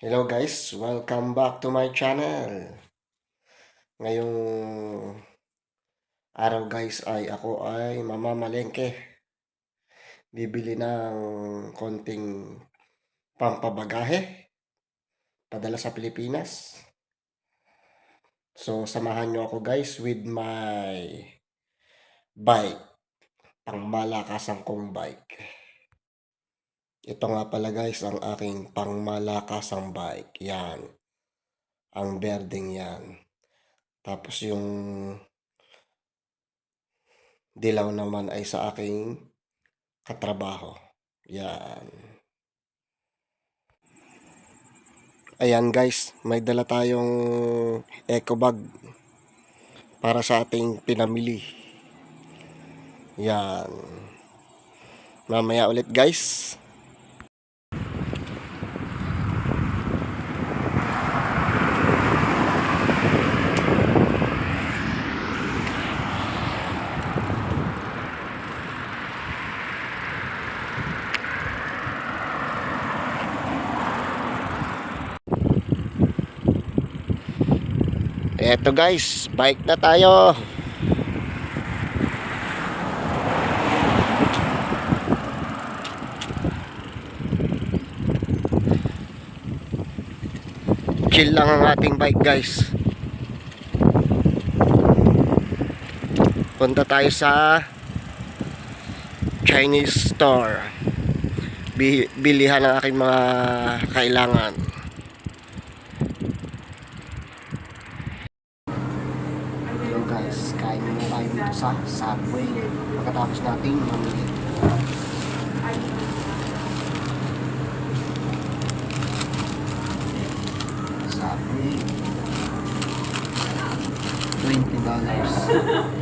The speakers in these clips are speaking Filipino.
Hello guys, welcome back to my channel. Ngayong araw guys ay ako ay mamamalengke. Bibili ng konting pampabagahe padala sa Pilipinas. So samahan nyo ako guys with my bike, pangmalakasang kong bike. Ito nga pala guys ang aking pangmalakasang bike. Yan, ang berdeng yan. Tapos yung dilaw naman ay sa aking katrabaho. Yan. Ayan guys, may dala tayong eco bag para sa ating pinamili. Yan. Mamaya ulit guys. Eto guys, bike na tayo. Chill lang ang ating bike guys. Punta tayo sa Chinese store. Bilihan ang aking mga kailangan. Hello guys, kain muna tayo dito sa Subway pagkatapos nating mamili. Subway $20.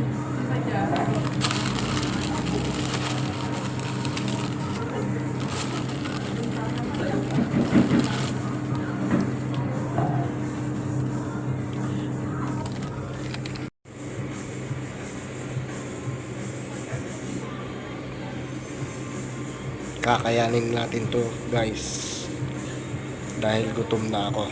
Kakayanin natin to guys dahil gutom na ako.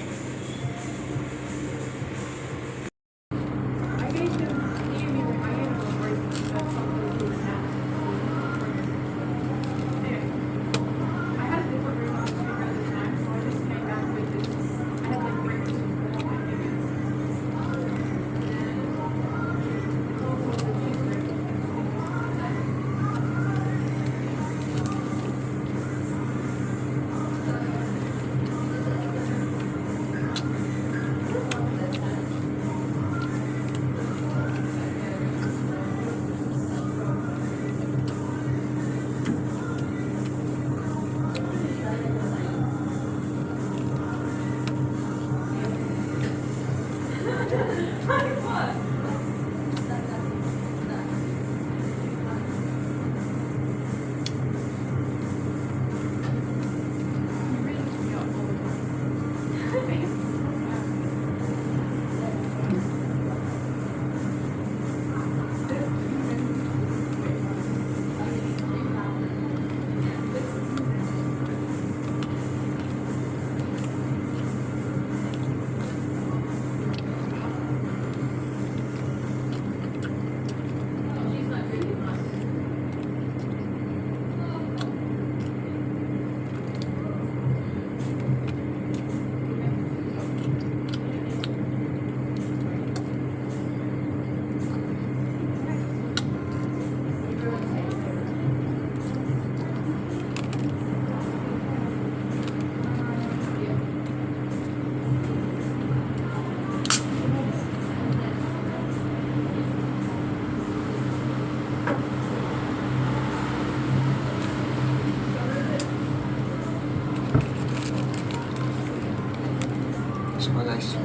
So guys,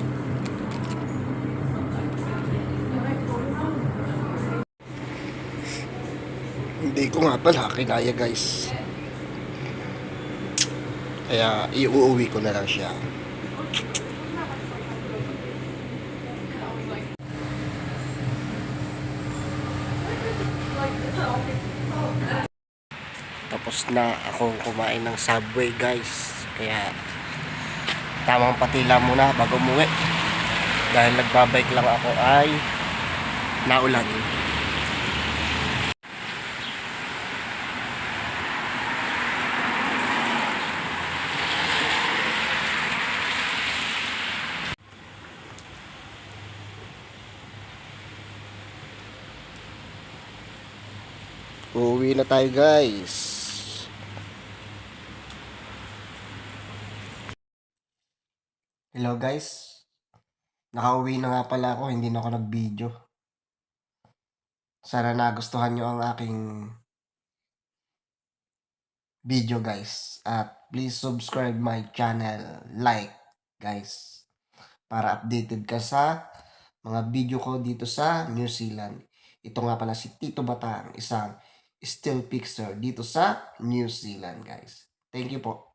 hindi ko nga pala kinaya guys, kaya iuuwi ko na lang siya. Tapos na akong kumain ng Subway guys, kaya tamang patila muna bago umuwi. Dahil nagbabike lang ako ay naulan. Uuwi na tayo guys. Hello guys. Nakauwi na nga pala ako, hindi na ako nag-video. Sana nagustuhan nyo ang aking video guys. At please subscribe my channel, like guys. Para updated ka sa mga video ko dito sa New Zealand. Ito nga pala si Tito Batang, isang still fixer dito sa New Zealand guys. Thank you po.